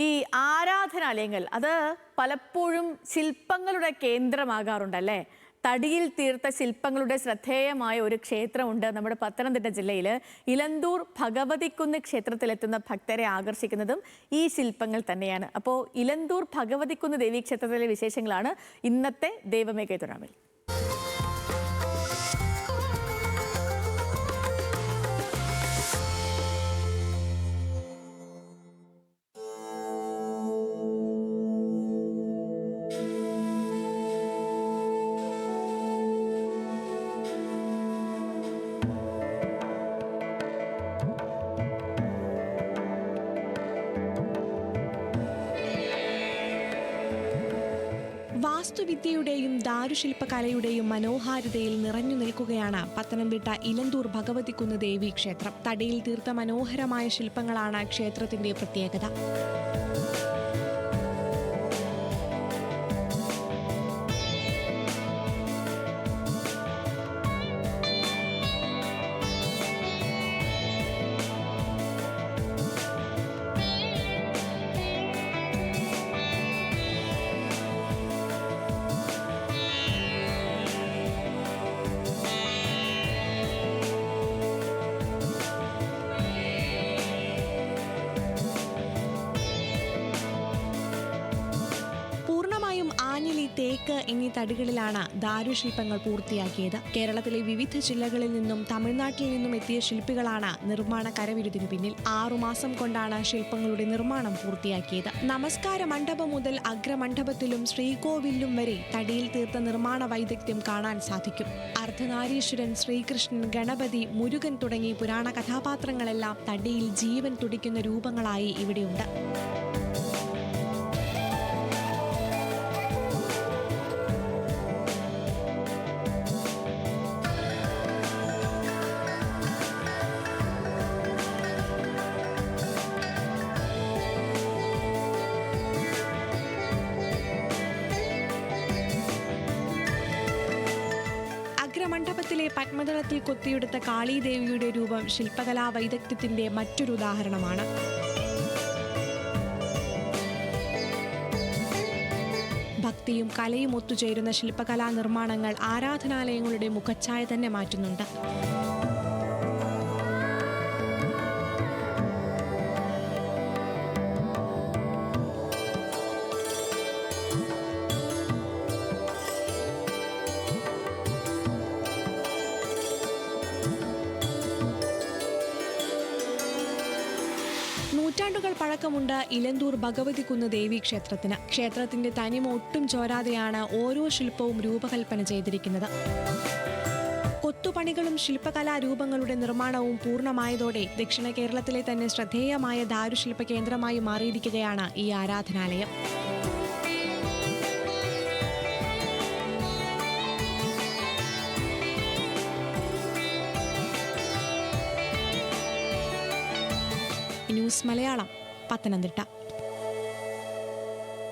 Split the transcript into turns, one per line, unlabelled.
ഈ ആരാധനാലയങ്ങൾ അത് പലപ്പോഴും ശില്പങ്ങളുടെ കേന്ദ്രമാകാറുണ്ടല്ലേ? തടിയിൽ തീർത്ത ശില്പങ്ങളുടെ ശ്രദ്ധേയമായ ഒരു ക്ഷേത്രമുണ്ട് നമ്മുടെ പത്തനംതിട്ട ജില്ലയിൽ. ഇലന്തൂർ ഭഗവതിക്കുന്ന് ക്ഷേത്രത്തിലെത്തുന്ന ഭക്തരെ ആകർഷിക്കുന്നതും ഈ ശില്പങ്ങൾ തന്നെയാണ്. അപ്പോൾ ഇലന്തൂർ ഭഗവതിക്കുന്ന് ദേവീക്ഷേത്രത്തിലെ വിശേഷങ്ങളാണ് ഇന്നത്തെ ദൈവമേ കേതുറാമിൽ.
വാസ്തുവിദ്യയുടെയും ദാരുശില്പകലയുടെയും മനോഹാരിതയിൽ നിറഞ്ഞു നിൽക്കുകയാണ് പത്തനംതിട്ട ഇലന്തൂർ ഭഗവതിക്കുന്ന് ദേവി ക്ഷേത്രം. തടിയിൽ തീർത്ത മനോഹരമായ ശില്പങ്ങളാണ് ക്ഷേത്രത്തിന്റെ പ്രത്യേകത. ആഞ്ഞിലി, തേക്ക് എന്നീ തടികളിലാണ് ദാരുശില്പങ്ങൾ പൂർത്തിയാക്കിയത്. കേരളത്തിലെ വിവിധ ജില്ലകളിൽ നിന്നും തമിഴ്നാട്ടിൽ നിന്നും എത്തിയ ശില്പികളാണ് നിർമ്മാണ കരവിരുതിനു പിന്നിൽ. 6 മാസം കൊണ്ടാണ് ശില്പങ്ങളുടെ നിർമ്മാണം പൂർത്തിയാക്കിയത്. നമസ്കാര മണ്ഡപം മുതൽ അഗ്രമണ്ഡപത്തിലും ശ്രീകോവിലും വരെ തടിയിൽ തീർത്ത നിർമ്മാണ വൈദഗ്ധ്യം കാണാൻ സാധിക്കും. അർദ്ധനാരീശ്വരൻ, ശ്രീകൃഷ്ണൻ, ഗണപതി, മുരുകൻ തുടങ്ങി പുരാണ കഥാപാത്രങ്ങളെല്ലാം തടിയിൽ ജീവൻ തുടിക്കുന്ന രൂപങ്ങളായി ഇവിടെയുണ്ട്. അഗ്രമണ്ഡപത്തിലെ പത്മദളത്തിൽ കൊത്തിയെടുത്ത കാളീദേവിയുടെ രൂപം ശില്പകലാ വൈദഗ്ധ്യത്തിന്റെ മറ്റൊരു ഉദാഹരണമാണ്. ഭക്തിയും കലയും ഒത്തുചേരുന്ന ശില്പകലാ നിർമ്മാണങ്ങൾ ആരാധനാലയങ്ങളുടെ മുഖച്ഛായ തന്നെ മാറ്റുന്നുണ്ട്. നൂറ്റാണ്ടുകൾ പഴക്കമുണ്ട് ഇലന്തൂർ ഭഗവതിക്കുന്ന് ദേവീക്ഷേത്രത്തിന്. ക്ഷേത്രത്തിന്റെ തനിമ ഒട്ടും ചോരാതെയാണ് ഓരോ ശില്പവും രൂപകൽപ്പന ചെയ്തിരിക്കുന്നത്. കൊത്തുപണികളും ശില്പകലാരൂപങ്ങളുടെ നിർമ്മാണവും പൂർണ്ണമായതോടെ ദക്ഷിണ കേരളത്തിലെ തന്നെ ശ്രദ്ധേയമായ ദാരുശില്പ കേന്ദ്രമായി മാറിയിരിക്കുകയാണ് ഈ ആരാധനാലയം. ന്യൂസ് മലയാളം, പത്തനംതിട്ട.